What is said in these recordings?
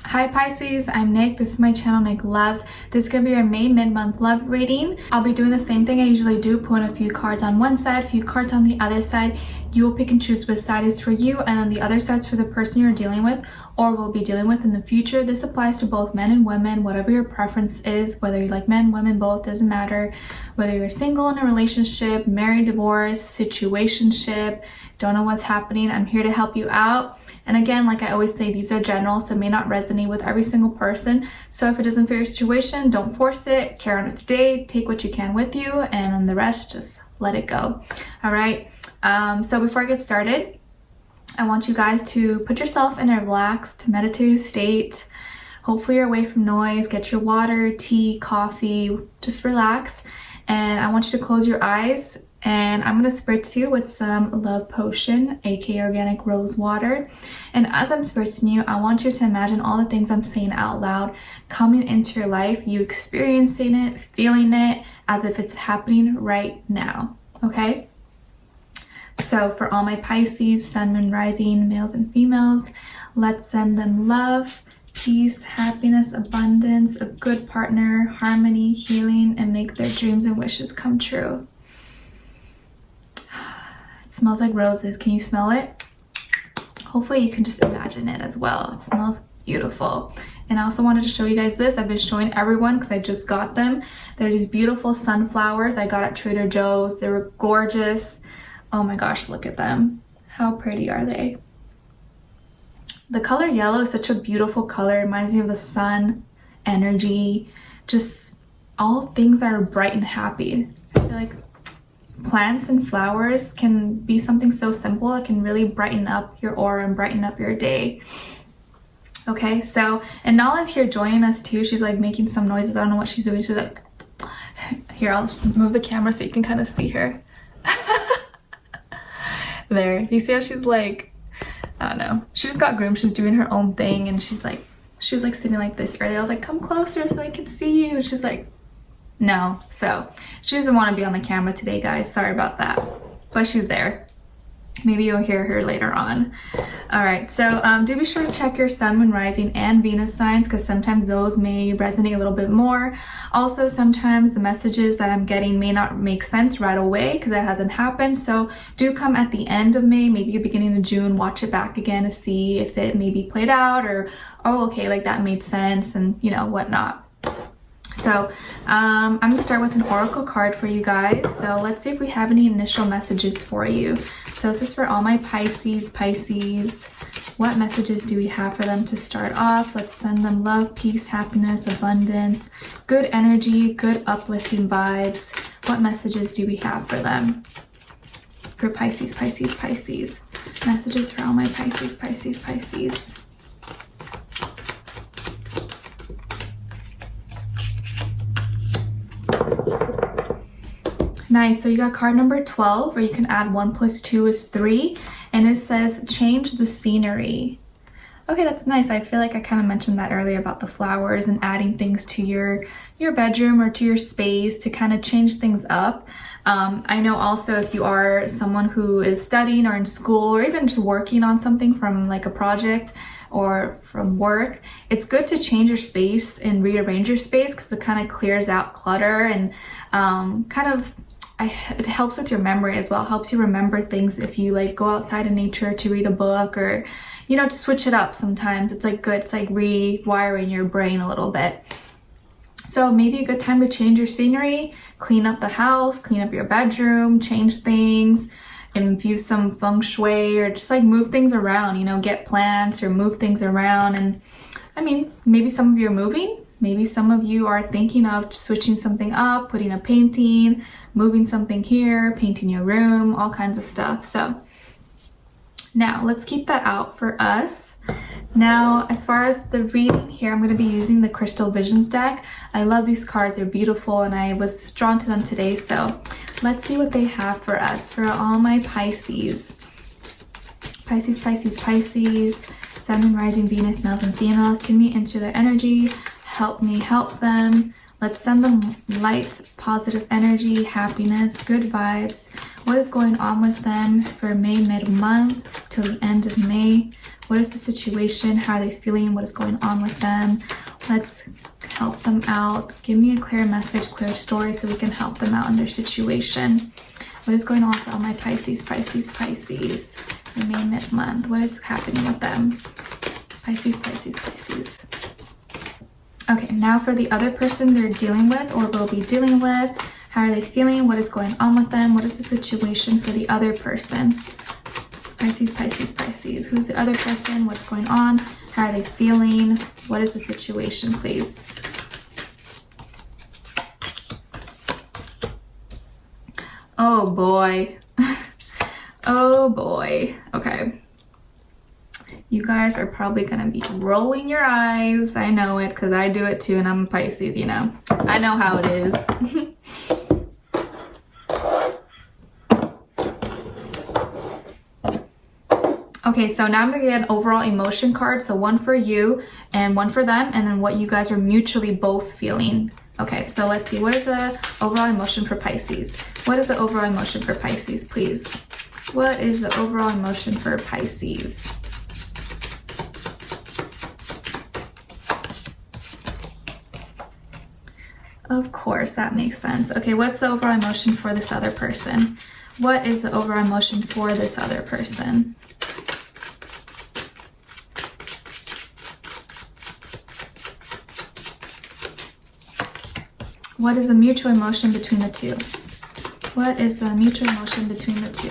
Hi Pisces, I'm Nick. This is my channel, Nick Loves. This is going to be our May mid-month love reading. I'll be doing the same thing I usually do, pulling a few cards on one side, a few cards on the other side. You will pick and choose which side is for you, and then the other side's for the person you're dealing with or will be dealing with in the future. This applies to both men and women, whatever your preference is, whether you like men, women, both, doesn't matter. Whether you're single in a relationship, married, divorced, situationship, don't know what's happening, I'm here to help you out. And again, like I always say, these are general, so may not resonate with every single person. So if it doesn't fit your situation, don't force it. Carry on with the day, take what you can with you, and then the rest, just let it go. All right. So before I get started, I want you guys to put yourself in a relaxed, meditative state. Hopefully you're away from noise. Get your water, tea, coffee, just relax. And I want you to close your eyes. And I'm going to spritz you with some love potion, aka organic rose water. And as I'm spritzing you, I want you to imagine all the things I'm saying out loud coming into your life, you experiencing it, feeling it as if it's happening right now. Okay? So for all my Pisces, sun, moon, rising, males and females, let's send them love, peace, happiness, abundance, a good partner, harmony, healing, and make their dreams and wishes come true. It smells like roses. Can you smell it? Hopefully you can just imagine it as well. It smells beautiful. And I also wanted to show you guys this. I've been showing everyone because I just got them. They're these beautiful sunflowers I got at Trader Joe's. They were gorgeous. Oh my gosh, look at them. How pretty are they? The color yellow is such a beautiful color. It reminds me of the sun, energy, just all things that are bright and happy. I feel like plants and flowers can be something so simple. It can really brighten up your aura and brighten up your day. Okay, so, and Nala's here joining us too. She's like making some noises. I don't know what she's doing. She's like, here, I'll move the camera so you can kind of see her. There, you see how she's like, I don't know. She just got groomed. She's doing her own thing, and she was like sitting like this earlier. I was like, come closer so I can see you. And she's like, no. So she doesn't want to be on the camera today, guys. Sorry about that. But she's there. Maybe you'll hear her later on. All right, so do be sure to check your sun, moon, rising, and Venus signs, because sometimes those may resonate a little bit more. Also, sometimes the messages that I'm getting may not make sense right away because it hasn't happened. So do come at the end of May, maybe the beginning of June, watch it back again to see if it maybe played out or, oh, okay, like that made sense and, you know, whatnot. So I'm going to start with an oracle card for you guys. So let's see if we have any initial messages for you. So this is for all my Pisces. What messages do we have for them to start off? Let's send them love, peace, happiness, abundance, good energy, good uplifting vibes. What messages do we have for them? For Pisces. Messages for all my Pisces. Nice, so you got card number 12, where you can add 1 + 2 is 3, and it says change the scenery. Okay, that's nice. I feel like I kind of mentioned that earlier about the flowers and adding things to your bedroom or to your space to kind of change things up. I know also if you are someone who is studying or in school or even just working on something from like a project or from work, it's good to change your space and rearrange your space because it kind of clears out clutter and it helps with your memory as well. It helps you remember things if you like go outside in nature to read a book or, you know, to switch it up sometimes. It's like good. It's like rewiring your brain a little bit. So maybe a good time to change your scenery, clean up the house, clean up your bedroom, change things, infuse some feng shui, or just like move things around, you know, get plants or move things around. And I mean, maybe some of you are moving. Maybe some of you are thinking of switching something up, putting a painting, moving something here, painting your room, all kinds of stuff. So now let's keep that out for us. Now, as far as the reading here, I'm going to be using the Crystal Visions deck. I love these cards. They're beautiful and I was drawn to them today. So let's see what they have for us, for all my Pisces. Pisces, Sun and Rising, Venus, males and females. Tune me into their energy. Help me help them. Let's send them light, positive energy, happiness, good vibes. What is going on with them for May mid-month till the end of May? What is the situation? How are they feeling? What is going on with them? Let's help them out. Give me a clear message, clear story, so we can help them out in their situation. What is going on with all my Pisces, Pisces, Pisces? For May mid-month. What is happening with them? Pisces, Pisces, Pisces. Okay, now for the other person they're dealing with or will be dealing with. How are they feeling? What is going on with them? What is the situation for the other person? Pisces, Pisces, Pisces. Who's the other person? What's going on? How are they feeling? What is the situation, please? Oh boy. Oh boy. Okay. You guys are probably gonna be rolling your eyes. I know it because I do it too, and I'm a Pisces, you know. I know how it is. Okay, so now I'm gonna get an overall emotion card. So one for you and one for them, and then what you guys are mutually both feeling. Okay, so let's see. What is the overall emotion for Pisces? What is the overall emotion for Pisces, please? What is the overall emotion for Pisces? Of course, that makes sense. Okay, what's the overall emotion for this other person? What is the overall emotion for this other person? What is the mutual emotion between the two? What is the mutual emotion between the two?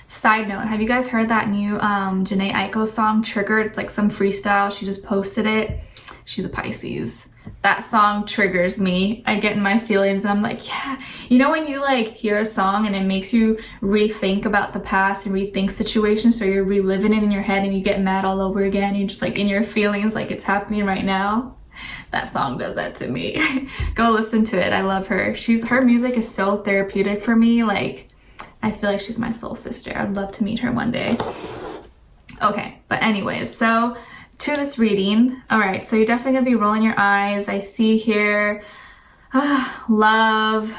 Side note, have you guys heard that new Janae Aiko song, Triggered? It's like some freestyle. She just posted it. She's a Pisces. That song triggers me. I get in my feelings and I'm like, yeah. You know when you like hear a song and it makes you rethink about the past and rethink situations, so you're reliving it in your head and you get mad all over again. You're just like in your feelings like it's happening right now. That song does that to me. Go listen to it. I love her. Her music is so therapeutic for me. Like, I feel like she's my soul sister. I'd love to meet her one day. Okay, but anyways, so to this reading. All right, so you're definitely gonna be rolling your eyes. I see here love.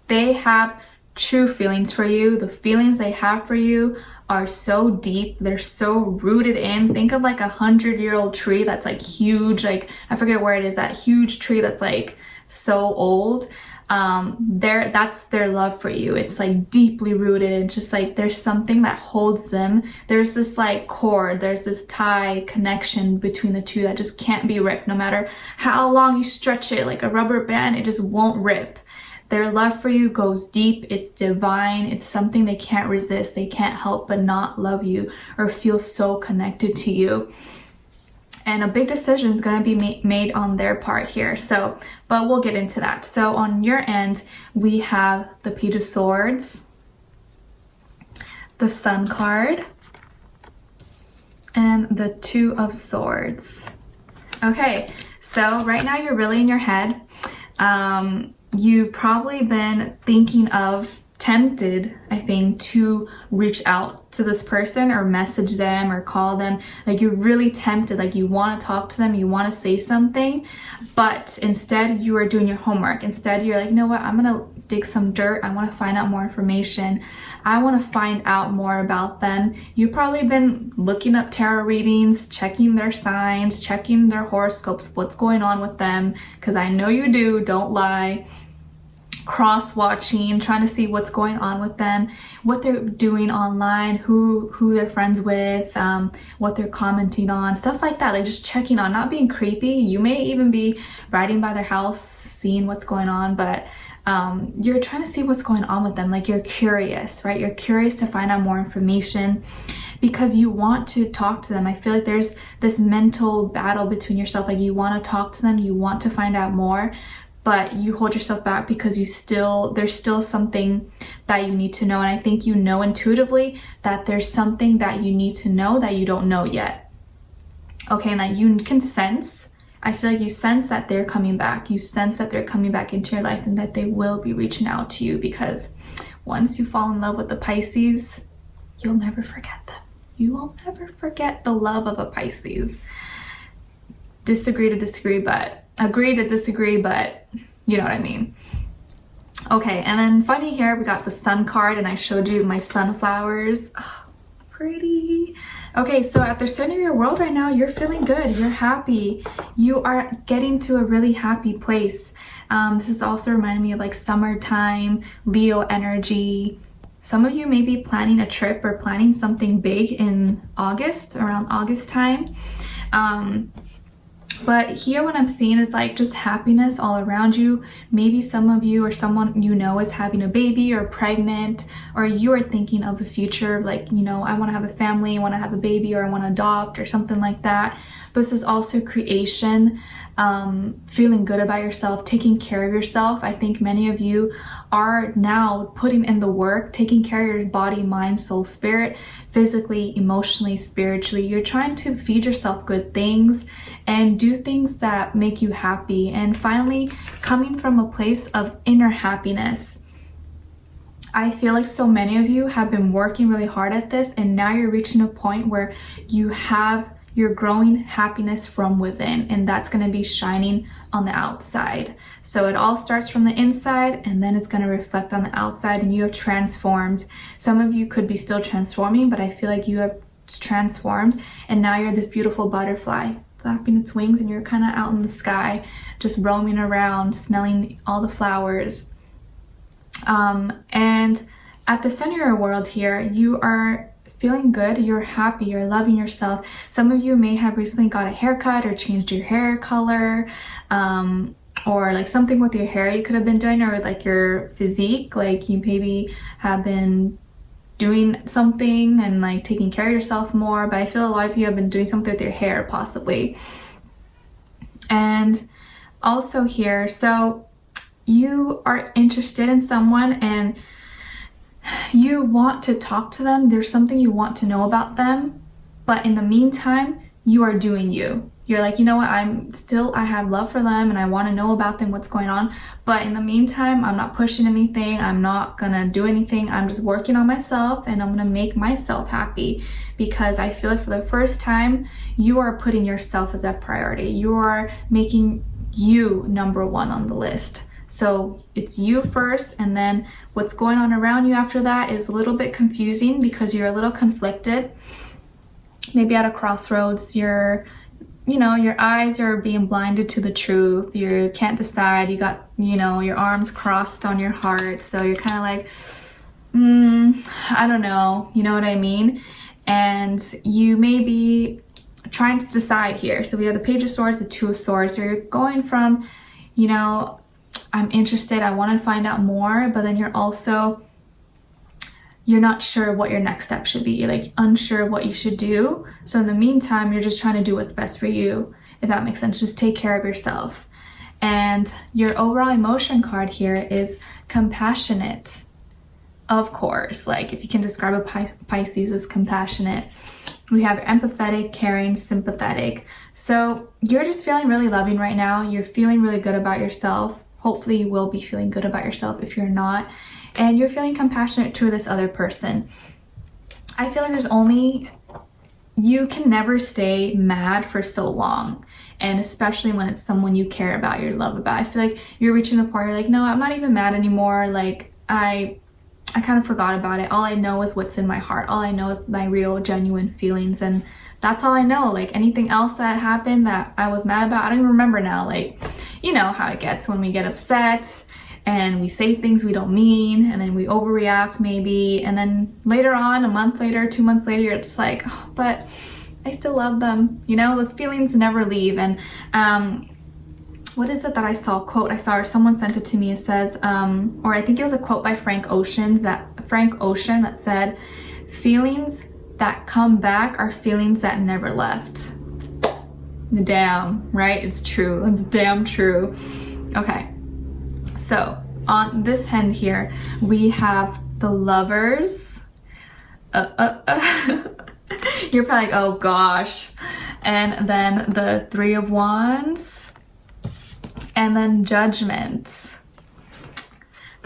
They have true feelings for you. The feelings they have for you are so deep. They're so rooted in. Think of like 100-year-old tree that's like huge. Like, I forget where it is, that huge tree that's like so old. That's their love for you. It's like deeply rooted. It's just like there's something that holds them. There's this like cord, there's this tie connection between the two that just can't be ripped. No matter how long you stretch it like a rubber band, it just won't rip. Their love for you goes deep. It's divine. It's something they can't resist. They can't help but not love you or feel so connected to you. And a big decision is going to be made on their part here. So, but we'll get into that. So on your end, we have the Page of Swords, the Sun card, and the Two of Swords. Okay, so right now you're really in your head. You've probably been thinking of, tempted, I think, to reach out to this person or message them or call them. Like, you're really tempted, like you want to talk to them, you want to say something, but instead you are doing your homework. Instead you're like, you know what, I'm gonna dig some dirt. I want to find out more information. I want to find out more about them. You've probably been looking up tarot readings, checking their signs, checking their horoscopes, what's going on with them, because I know you do, don't lie. Cross-watching, trying to see what's going on with them, what they're doing online, who they're friends with, what they're commenting on, stuff like that. Like, just checking on, not being creepy. You may even be riding by their house, seeing what's going on, but you're trying to see what's going on with them. Like, you're curious, right? You're curious to find out more information because you want to talk to them. I feel like there's this mental battle between yourself. Like, you want to talk to them, you want to find out more, but you hold yourself back because there's still something that you need to know. And I think you know intuitively that there's something that you need to know that you don't know yet. Okay, and that you can sense. I feel like you sense that they're coming back. You sense that they're coming back into your life and that they will be reaching out to you, because once you fall in love with the Pisces, you'll never forget them. You will never forget the love of a Pisces. Disagree to disagree, but agree to disagree, but you know what I mean. Okay, and then funny here, we got the sun card, and I showed you my sunflowers. Oh, pretty. Okay, so at the center of your world right now, you're feeling good, you're happy, you are getting to a really happy place. This is also reminding me of like summertime, Leo energy. Some of you may be planning a trip or planning something big in August, around August time. But here what I'm seeing is like just happiness all around you. Maybe some of you or someone you know is having a baby or pregnant, or you are thinking of the future, like, you know, I want to have a family, I want to have a baby, or I want to adopt or something like that. But this is also creation, feeling good about yourself, taking care of yourself. I think many of you are now putting in the work, taking care of your body, mind, soul, spirit, physically, emotionally, spiritually. You're trying to feed yourself good things and do things that make you happy. And finally, coming from a place of inner happiness. I feel like so many of you have been working really hard at this, and now you're reaching a point where you're growing happiness from within, and that's going to be shining on the outside. So it all starts from the inside, and then it's going to reflect on the outside, and you have transformed. Some of you could be still transforming, but I feel like you have transformed, and now you're this beautiful butterfly flapping its wings, and you're kind of out in the sky, just roaming around, smelling all the flowers. And at the center of your world here, you are feeling good, you're happy, you're loving yourself. Some of you may have recently got a haircut or changed your hair color, or like something with your hair you could have been doing, or like your physique, like you maybe have been doing something and like taking care of yourself more. But I feel a lot of you have been doing something with your hair possibly. And also here, so you are interested in someone and you want to talk to them. There's something you want to know about them, but in the meantime, you are doing you. You're like, you know what, I have love for them and I want to know about them, what's going on. But in the meantime, I'm not pushing anything. I'm not gonna do anything. I'm just working on myself, and I'm gonna make myself happy, because I feel like for the first time, you are putting yourself as a priority. You are making you number one on the list. So it's you first, and then what's going on around you after that is a little bit confusing because you're a little conflicted. Maybe at a crossroads, your eyes are being blinded to the truth. You can't decide. You got, your arms crossed on your heart. So you're kind of like, I don't know. You know what I mean? And you may be trying to decide here. So we have the Page of Swords, the Two of Swords. So you're going from, I'm interested, I want to find out more, but then you're not sure what your next step should be. You're like unsure of what you should do. So in the meantime, you're just trying to do what's best for you, if that makes sense. Just take care of yourself. And your overall emotion card here is compassionate. Of course, like if you can describe a Pisces as compassionate. We have empathetic, caring, sympathetic. So you're just feeling really loving right now. You're feeling really good about yourself. Hopefully you will be feeling good about yourself if you're not. And you're feeling compassionate to this other person. I feel like you can never stay mad for so long. And especially when it's someone you care about, you love about. I feel like you're reaching a point, you're like, no, I'm not even mad anymore. Like, I kind of forgot about it. All I know is what's in my heart. All I know is my real, genuine feelings. And that's all I know. Like anything else that happened that I was mad about, I don't even remember now. Like, you know how it gets when we get upset and we say things we don't mean, and then we overreact maybe. And then later on, a month later, 2 months later, you're just like, oh, but I still love them. The feelings never leave. And what is it that I saw? Quote I saw, or someone sent it to me. It says, or I think it was a quote by Frank Ocean that said, feelings that come back are feelings that never left. Damn, right? It's true. It's damn true. Okay. So on this hand here, we have the Lovers. You're probably like, oh gosh. And then the Three of Wands. And then Judgment.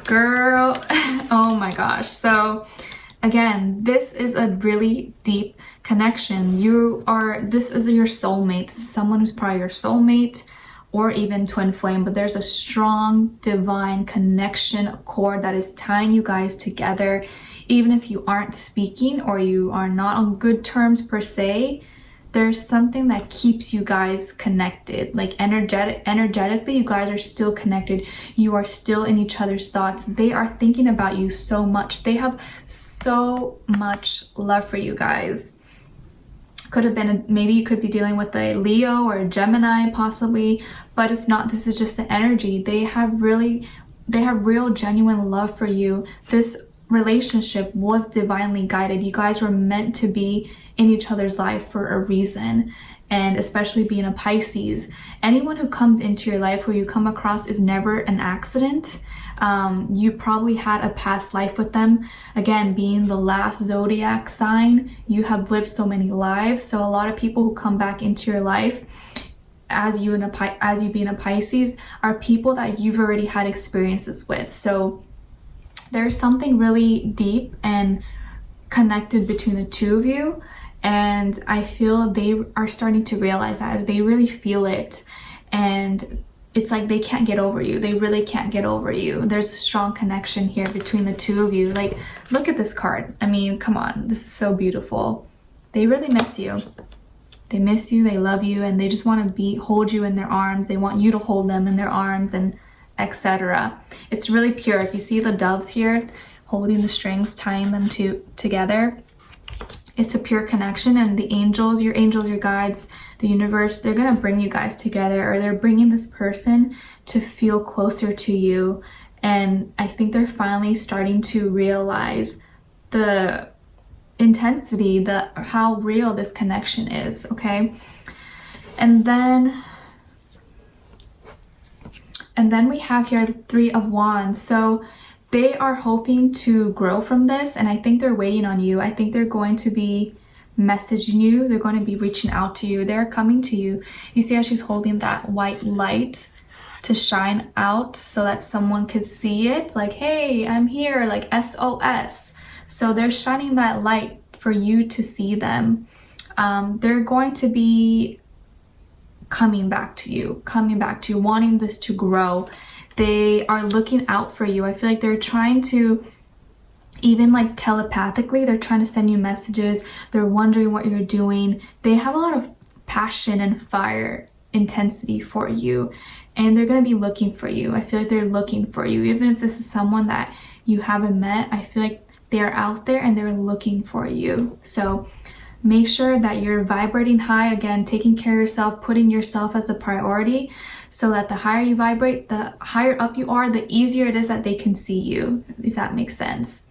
Girl, oh my gosh. So again, this is a really deep connection. This is your soulmate. This is someone who's probably your soulmate, or even twin flame, but there's a strong divine connection cord that is tying you guys together. Even if you aren't speaking or you are not on good terms per se, there's something that keeps you guys connected. Like energetically, you guys are still connected. You are still in each other's thoughts. They are thinking about you so much. They have so much love for you guys. Could have been, maybe you could be dealing with a Leo or a Gemini possibly, but if not, this is just the energy. They have real genuine love for you. This relationship was divinely guided. You guys were meant to be in each other's life for a reason, and especially being a Pisces, anyone who comes into your life, who you come across, is never an accident. You probably had a past life with them. Again, being the last zodiac sign, you have lived so many lives. So a lot of people who come back into your life as you being a Pisces are people that you've already had experiences with. So there's something really deep and connected between the two of you, and I feel they are starting to realize that. They really feel it, and it's like they can't get over you. They really can't get over you. There's a strong connection here between the two of you. Like, look at this card. I mean, come on, this is so beautiful. They really miss you. They miss you, they love you, and they just want to hold you in their arms. They want you to hold them in their arms, and etc. It's really pure. If you see the doves here holding the strings, tying them together, it's a pure connection. And the angels, your guides, the universe, they're gonna bring you guys together, or they're bringing this person to feel closer to you. And I think they're finally starting to realize the intensity, how real this connection is. Okay, and then we have here the Three of Wands. So they are hoping to grow from this, and I think they're waiting on you. I think they're going to be messaging you. They're going to be reaching out to you. They're coming to you. You see how she's holding that white light to shine out so that someone could see it? Like, hey, I'm here, like SOS. So they're shining that light for you to see them. They're going to be coming back to you, wanting this to grow. They are looking out for you. I feel like they're trying to, even like telepathically, they're trying to send you messages. They're wondering what you're doing. They have a lot of passion and fire intensity for you, and they're going to be looking for you. I feel like they're looking for you. Even if this is someone that you haven't met, I feel like they're out there and they're looking for you. So make sure that you're vibrating high, again, taking care of yourself, putting yourself as a priority, so that the higher you vibrate, the higher up you are, the easier it is that they can see you, if that makes sense.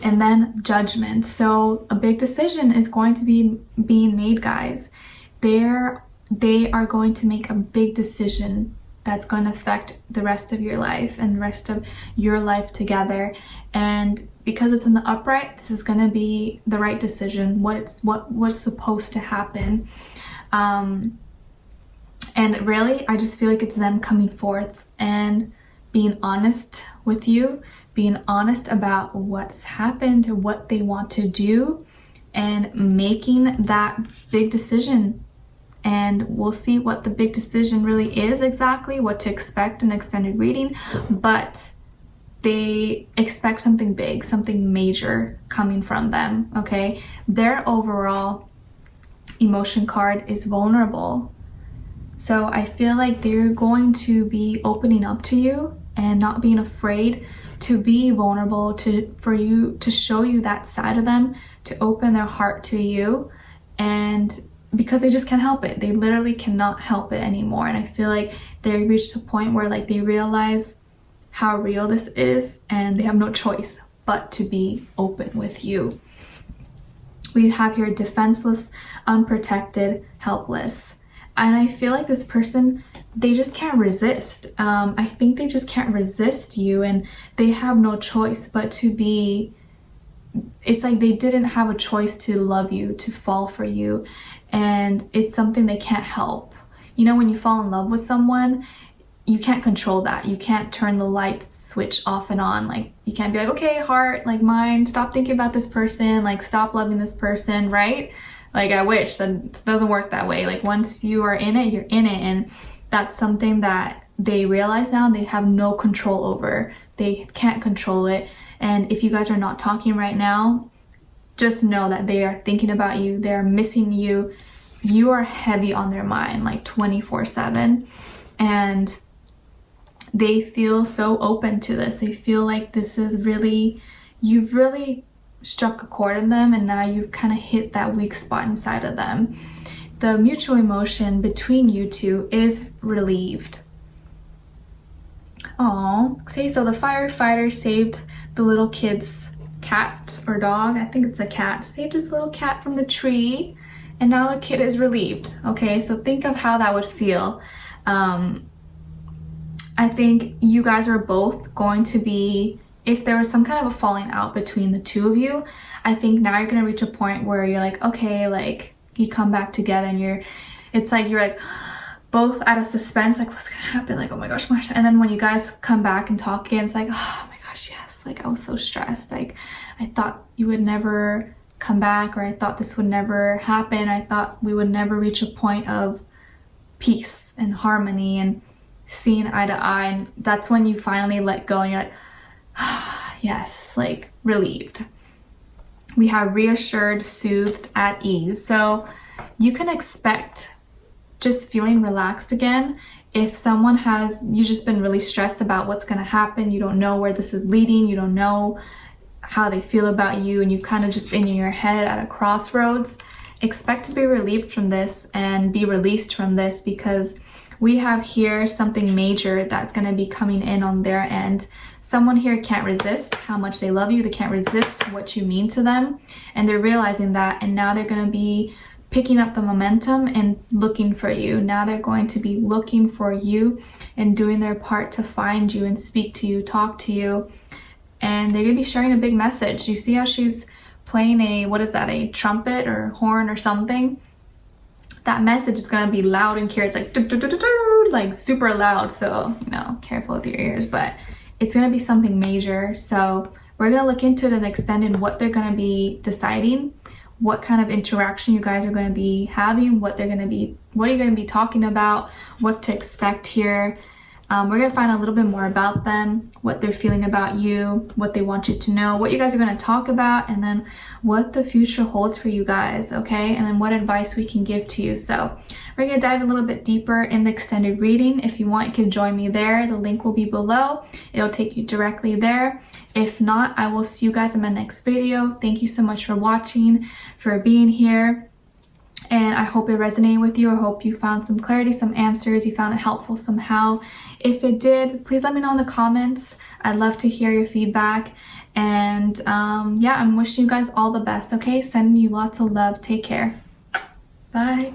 And then Judgment. So a big decision is going to be being made, guys. They are going to make a big decision that's going to affect the rest of your life and the rest of your life together. And because it's in the upright, this is going to be the right decision, what's supposed to happen. And really, I just feel like it's them coming forth and being honest with you, being honest about what's happened, what they want to do, and making that big decision. And we'll see what the big decision really is, exactly what to expect in extended reading, but they expect something big, something major coming from them, okay? Their overall emotion card is vulnerable. So I feel like they're going to be opening up to you and not being afraid to be vulnerable, for you to show you that side of them, to open their heart to you. And because they just can't help it. They literally cannot help it anymore. And I feel like they reached a point where like they realize how real this is, and they have no choice but to be open with you. We have here defenseless, unprotected, helpless. And I feel like this person, they just can't resist. I think they just can't resist you, and they have no choice but to be, it's like they didn't have a choice to love you, to fall for you. And it's something they can't help. You know, when you fall in love with someone, you can't control that. You can't turn the light switch off and on. Like, you can't be like, okay, heart, like mine, stop thinking about this person, like stop loving this person, right? Like, I wish that it doesn't work that way. Like, once you are in it, you're in it. And that's something that they realize now they have no control over. They can't control it. And if you guys are not talking right now, just know that they are thinking about you. They're missing you. You are heavy on their mind, like 24/7. And they feel so open to this. They feel like this is really, you've really struck a chord in them, and now you've kind of hit that weak spot inside of them. The mutual emotion between you two is relieved. Oh, see, so the firefighter saved the little kid's cat or dog. I think it's a cat. Saved his little cat from the tree, and now the kid is relieved. Okay, so think of how that would feel. I think you guys are both going to be, if there was some kind of a falling out between the two of you, I think now you're gonna reach a point where you're like, okay, like you come back together, and it's like you're like both out of suspense, like what's gonna happen, like oh my gosh, and then when you guys come back and talk again, it's like oh my gosh, yes, like I was so stressed, like I thought you would never come back, or I thought this would never happen, I thought we would never reach a point of peace and harmony and seeing eye to eye. And that's when you finally let go and you're like yes, like relieved. We have reassured, soothed, at ease. So you can expect just feeling relaxed again. If someone you just been really stressed about what's going to happen, you don't know where this is leading, you don't know how they feel about you, and you've kind of just been in your head at a crossroads, expect to be relieved from this and be released from this, because we have here something major that's going to be coming in on their end. Someone here can't resist how much they love you. They can't resist what you mean to them, and they're realizing that, and now they're going to be picking up the momentum and looking for you. Now they're going to be looking for you and doing their part to find you and speak to you, talk to you, and they're going to be sharing a big message. You see how she's playing a trumpet or horn or something? That message is going to be loud and clear. It's like like super loud, so careful with your ears, but it's going to be something major. So we're going to look into it and extend in what they're going to be deciding, what kind of interaction you guys are going to be having, what are you going to be talking about, what to expect here. We're going to find a little bit more about them, what they're feeling about you, what they want you to know, what you guys are going to talk about, and then what the future holds for you guys, okay? And then what advice we can give to you. So we're going to dive a little bit deeper in the extended reading. If you want, you can join me there. The link will be below. It'll take you directly there. If not, I will see you guys in my next video. Thank you so much for watching, for being here. And I hope it resonated with you. I hope you found some clarity, some answers, you found it helpful somehow. If it did, please let me know in the comments. I'd love to hear your feedback. And yeah, I'm wishing you guys all the best, okay? Sending you lots of love. Take care. Bye.